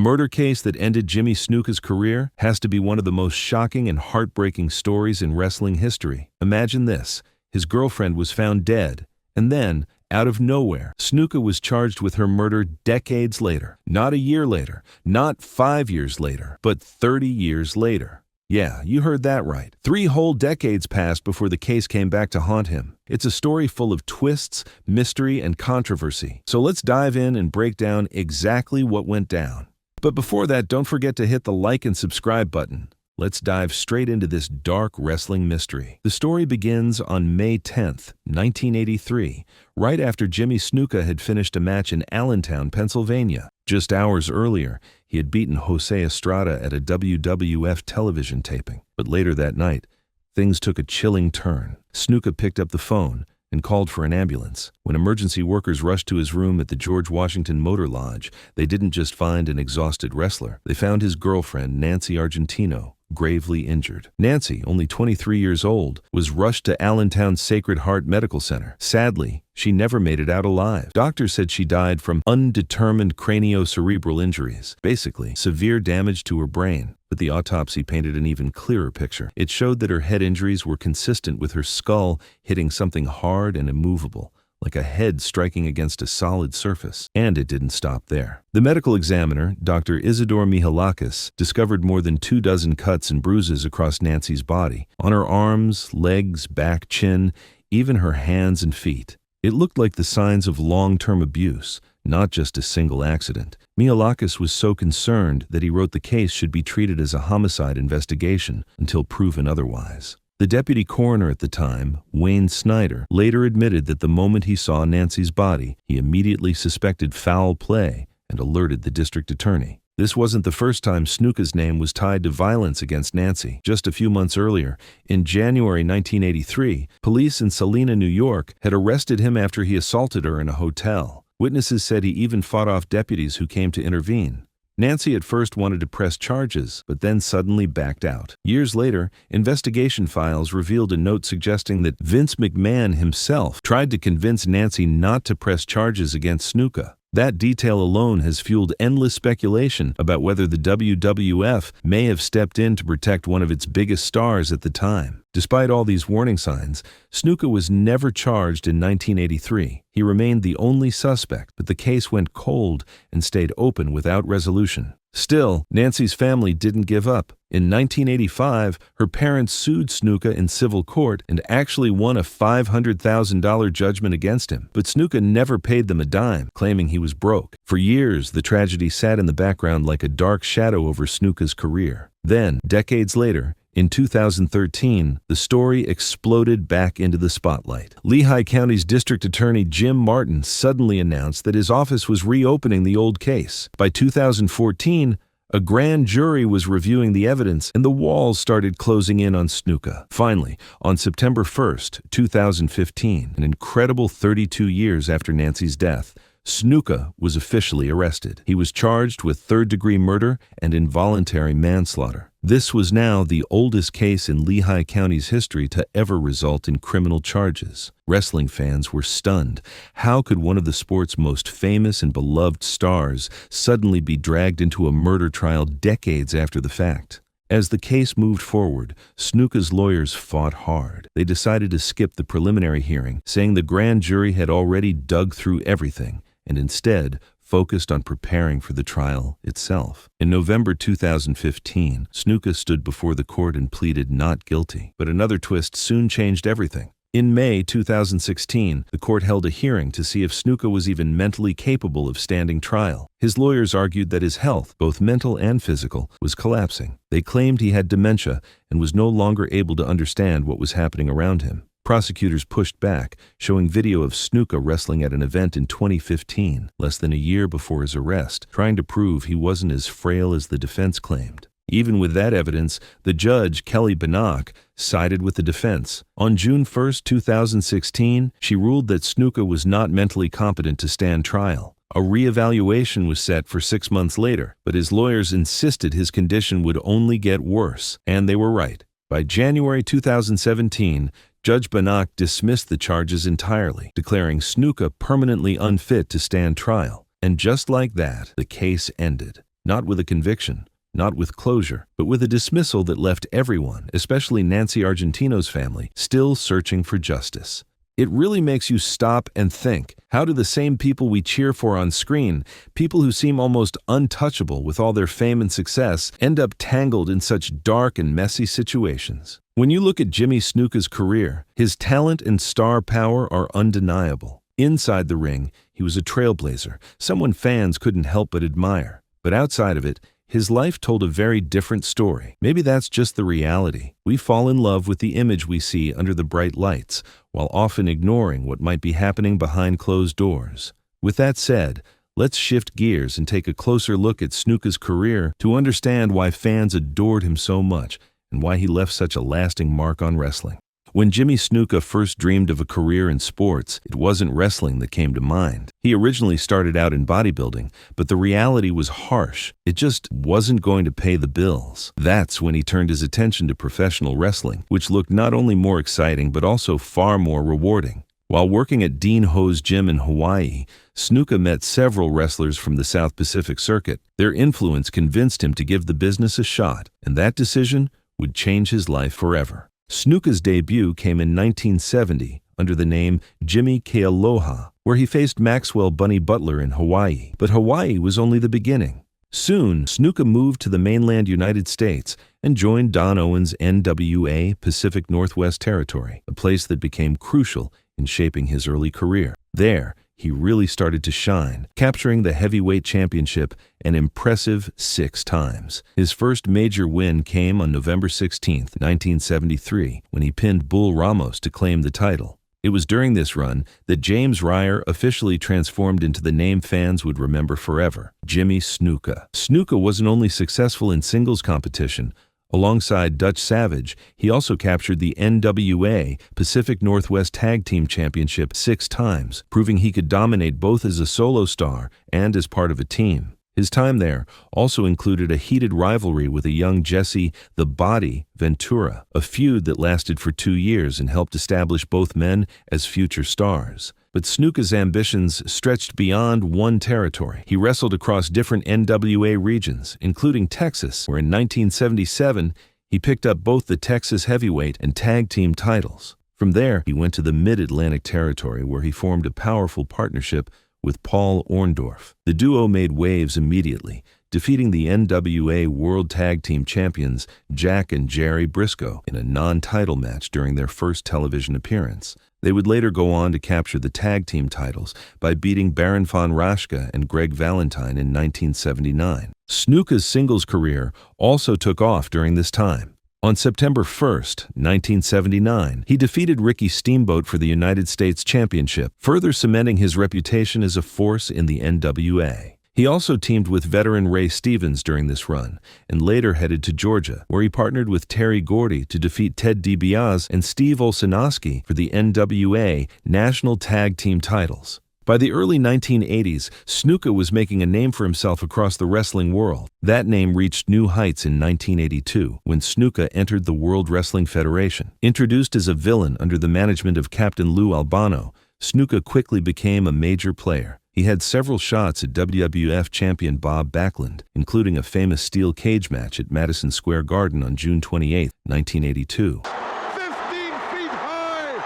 murder case that ended Jimmysnuka's career has to be one of the most shocking and heartbreaking stories in wrestling history. Imagine this. His girlfriend was found dead, and then, out of nowhere, Snuka was charged with her murder decades later. Not a year later, not 5 years later, but 30 years later. Yeah, you heard that right. 3 whole decades passed before the case came back to haunt him. It's a story full of twists, mystery, and controversy. So let's dive in and break down exactly what went down. But before that, don't forget to hit the like and subscribe button. Let's dive straight into this dark wrestling mystery. The story begins on May 10th, 1983, right after Jimmysnuka had finished a match in Allentown, Pennsylvania. Just hours earlier, he had beaten Jose Estrada at a WWF television taping. But later that night, things took a chilling turn. Snuka picked up the phone and called for an ambulance. When emergency workers rushed to his room at the George Washington Motor Lodge, they didn't just find an exhausted wrestler. They found his girlfriend, Nancy Argentino, gravely injured. Nancy, only 23 years old, was rushed to Allentown's Sacred Heart Medical Center. Sadly, she never made it out alive. Doctors said she died from undetermined craniocerebral injuries, basically severe damage to her brain. But the autopsy painted an even clearer picture. It showed that her head injuries were consistent with her skull hitting something hard and immovable, like a head striking against a solid surface. And it didn't stop there. The medical examiner, Dr. Isidore Mihalakis, discovered more than 24 cuts and bruises across Nancy's body, on her arms, legs, back, chin, even her hands and feet. It looked like the signs of long-term abuse, not just a single accident. Mihalakis was so concerned that he wrote the case should be treated as a homicide investigation until proven otherwise. The deputy coroner at the time, Wayne Snyder, later admitted that the moment he saw Nancy's body, he immediately suspected foul play and alerted the district attorney. This wasn't the first time Snuka's name was tied to violence against Nancy. Just a few months earlier, in January 1983, police in Salina, New York, had arrested him after he assaulted her in a hotel. Witnesses said he even fought off deputies who came to intervene. Nancy at first wanted to press charges, but then suddenly backed out. Years later, investigation files revealed a note suggesting that Vince McMahon himself tried to convince Nancy not to press charges against Snuka. That detail alone has fueled endless speculation about whether the WWF may have stepped in to protect one of its biggest stars at the time. Despite all these warning signs, Snuka was never charged in 1983. He remained the only suspect, but the case went cold and stayed open without resolution. Still, Nancy's family didn't give up. In 1985, her parents sued Snuka in civil court and actually won a $500,000 judgment against him. But Snuka never paid them a dime, claiming he was broke. For years, the tragedy sat in the background like a dark shadow over Snuka's career. Then, decades later, in 2013, the story exploded back into the spotlight. Lehigh County's District Attorney Jim Martin suddenly announced that his office was reopening the old case. By 2014, a grand jury was reviewing the evidence, and the walls started closing in on Snuka. Finally, on September 1st, 2015, an incredible 32 years after Nancy's death, Snuka was officially arrested. He was charged with third-degree murder and involuntary manslaughter. This was now the oldest case in Lehigh County's history to ever result in criminal charges. Wrestling fans were stunned. How could one of the sport's most famous and beloved stars suddenly be dragged into a murder trial decades after the fact? As the case moved forward, Snuka's lawyers fought hard. They decided to skip the preliminary hearing, saying the grand jury had already dug through everything, and instead focused on preparing for the trial itself. In November 2015, Snuka stood before the court and pleaded not guilty. But another twist soon changed everything. In May 2016, the court held a hearing to see if Snuka was even mentally capable of standing trial. His lawyers argued that his health, both mental and physical, was collapsing. They claimed he had dementia and was no longer able to understand what was happening around him. Prosecutors pushed back, showing video of Snuka wrestling at an event in 2015, less than a year before his arrest, trying to prove he wasn't as frail as the defense claimed. Even with that evidence, the judge, Kelly Bannock, sided with the defense. On June 1, 2016, she ruled that Snuka was not mentally competent to stand trial. A re-evaluation was set for 6 months later, but his lawyers insisted his condition would only get worse, and they were right. By January 2017, Judge Bannock dismissed the charges entirely, declaring Snuka permanently unfit to stand trial. And just like that, the case ended. not with a conviction, not with closure, but with a dismissal that left everyone, especially Nancy Argentino's family, still searching for justice. It really makes you stop and think, how do the same people we cheer for on screen, people who seem almost untouchable with all their fame and success, end up tangled in such dark and messy situations? When you look at Jimmysnuka's career, his talent and star power are undeniable. Inside the ring, he was a trailblazer, someone fans couldn't help but admire. But outside of it, his life told a very different story. Maybe that's just the reality. We fall in love with the image we see under the bright lights, while often ignoring what might be happening behind closed doors. With that said, let's shift gears and take a closer look at Snuka's career to understand why fans adored him so much and why he left such a lasting mark on wrestling. When Jimmysnuka first dreamed of a career in sports, it wasn't wrestling that came to mind. He originally started out in bodybuilding, but the reality was harsh. It just wasn't going to pay the bills. That's when he turned his attention to professional wrestling, which looked not only more exciting but also far more rewarding. While working at Dean Ho's gym in Hawaii, Snuka met several wrestlers from the South Pacific circuit. Their influence convinced him to give the business a shot, and that decision would change his life forever. Snuka's debut came in 1970 under the name Jimmy Kealoha, where he faced Maxwell Bunny Butler in Hawaii. But Hawaii was only the beginning. Soon, Snuka moved to the mainland United States and joined Don Owen's NWA Pacific Northwest Territory, a place that became crucial in shaping his early career. There, he really started to shine, capturing the heavyweight championship an impressive 6 times. His first major win came on November 16, 1973, when he pinned Bull Ramos to claim the title. It was during this run that James Ryer officially transformed into the name fans would remember forever, Jimmysnuka. Snuka wasn't only successful in singles competition. Alongside Dutch Savage, he also captured the NWA Pacific Northwest Tag Team Championship 6 times, proving he could dominate both as a solo star and as part of a team. His time there also included a heated rivalry with a young Jesse "The Body" Ventura, a feud that lasted for 2 years and helped establish both men as future stars. But Snuka's ambitions stretched beyond one territory. He wrestled across different NWA regions, including Texas, where in 1977 he picked up both the Texas heavyweight and tag team titles. From there, he went to the Mid-Atlantic Territory, where he formed a powerful partnership with Paul Orndorff. The duo made waves immediately, defeating the NWA World Tag Team Champions Jack and Jerry Briscoe in a non-title match during their first television appearance. They would later go on to capture the tag team titles by beating Baron von Raschke and Greg Valentine in 1979. Snuka's singles career also took off during this time. On September 1, 1979, he defeated Ricky Steamboat for the United States Championship, further cementing his reputation as a force in the NWA. He also teamed with veteran Ray Stevens during this run, and later headed to Georgia, where he partnered with Terry Gordy to defeat Ted DiBiase and Steve Olszewski for the NWA National Tag Team titles. By the early 1980s, Snuka was making a name for himself across the wrestling world. That name reached new heights in 1982, when Snuka entered the World Wrestling Federation. Introduced as a villain under the management of Captain Lou Albano, Snuka quickly became a major player. He had several shots at WWF champion Bob Backlund, including a famous steel cage match at Madison Square Garden on June 28, 1982. 15 feet high!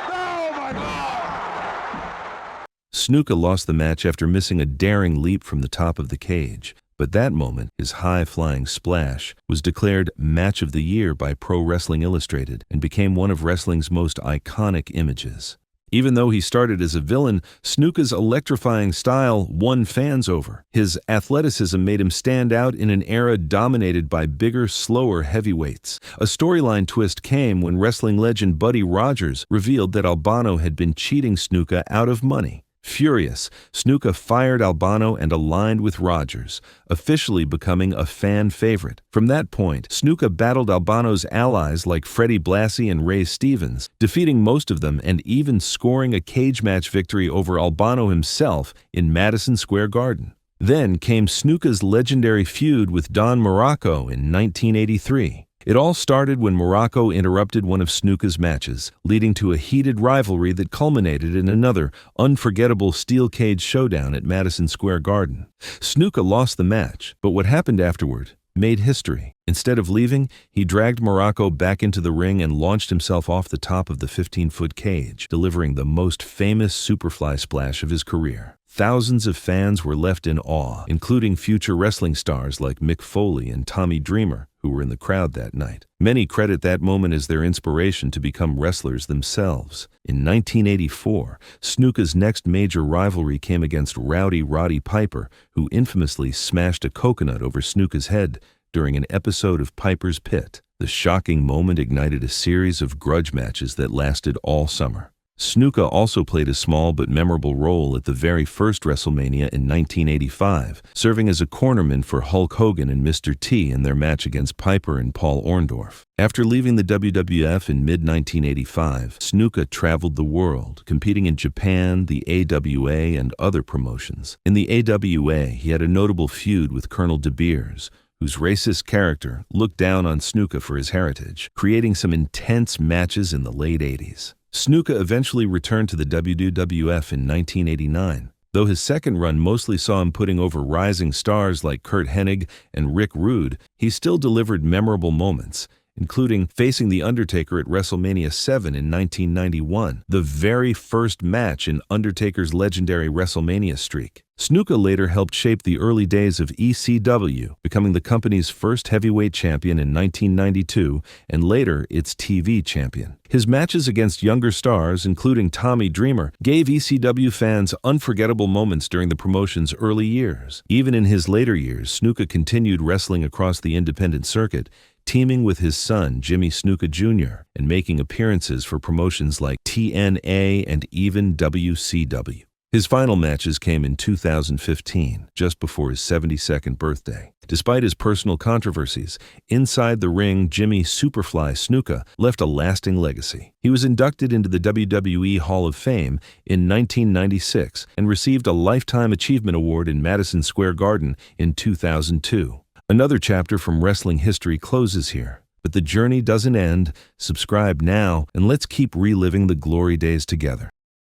Oh my God! Snuka lost the match after missing a daring leap from the top of the cage. But that moment, his high-flying splash, was declared Match of the Year by Pro Wrestling Illustrated and became one of wrestling's most iconic images. Even though he started as a villain, Snuka's electrifying style won fans over. His athleticism made him stand out in an era dominated by bigger, slower heavyweights. A storyline twist came when wrestling legend Buddy Rogers revealed that Albano had been cheating Snuka out of money. Furious, Snuka fired Albano and aligned with Rogers, officially becoming a fan favorite. From that point, Snuka battled Albano's allies like Freddie Blassie and Ray Stevens, defeating most of them and even scoring a cage match victory over Albano himself in Madison Square Garden. Then came Snuka's legendary feud with Don Morocco in 1983. It all started when Morocco interrupted one of Snuka's matches, leading to a heated rivalry that culminated in another unforgettable steel cage showdown at Madison Square Garden. Snuka lost the match, but what happened afterward made history. Instead of leaving, he dragged Morocco back into the ring and launched himself off the top of the 15-foot cage, delivering the most famous Superfly splash of his career. Thousands of fans were left in awe, including future wrestling stars like Mick Foley and Tommy Dreamer, who were in the crowd that night. Many credit that moment as their inspiration to become wrestlers themselves. In 1984, Snuka's next major rivalry came against Rowdy Roddy Piper, who infamously smashed a coconut over Snuka's head during an episode of Piper's Pit. The shocking moment ignited a series of grudge matches that lasted all summer. Snuka also played a small but memorable role at the very first WrestleMania in 1985, serving as a cornerman for Hulk Hogan and Mr. T in their match against Piper and Paul Orndorff. After leaving the WWF in mid-1985, Snuka traveled the world, competing in Japan, the AWA, and other promotions. In the AWA, he had a notable feud with Colonel De Beers, whose racist character looked down on Snuka for his heritage, creating some intense matches in the late 80s. Snuka eventually returned to the WWF in 1989, though his second run mostly saw him putting over rising stars like Curt Hennig and Rick Rude. He still delivered memorable moments, including facing The Undertaker at WrestleMania 7 in 1991, the very first match in Undertaker's legendary WrestleMania streak. Snuka later helped shape the early days of ECW, becoming the company's first heavyweight champion in 1992 and later its TV champion. His matches against younger stars, including Tommy Dreamer, gave ECW fans unforgettable moments during the promotion's early years. Even in his later years, Snuka continued wrestling across the independent circuit, teaming with his son, Jimmysnuka Jr., and making appearances for promotions like TNA and even WCW. His final matches came in 2015, just before his 72nd birthday. Despite his personal controversies, inside the ring, Jimmy Superfly Snuka left a lasting legacy. He was inducted into the WWE Hall of Fame in 1996 and received a Lifetime Achievement Award in Madison Square Garden in 2002. Another chapter from wrestling history closes here, but the journey doesn't end. Subscribe now, and let's keep reliving the glory days together.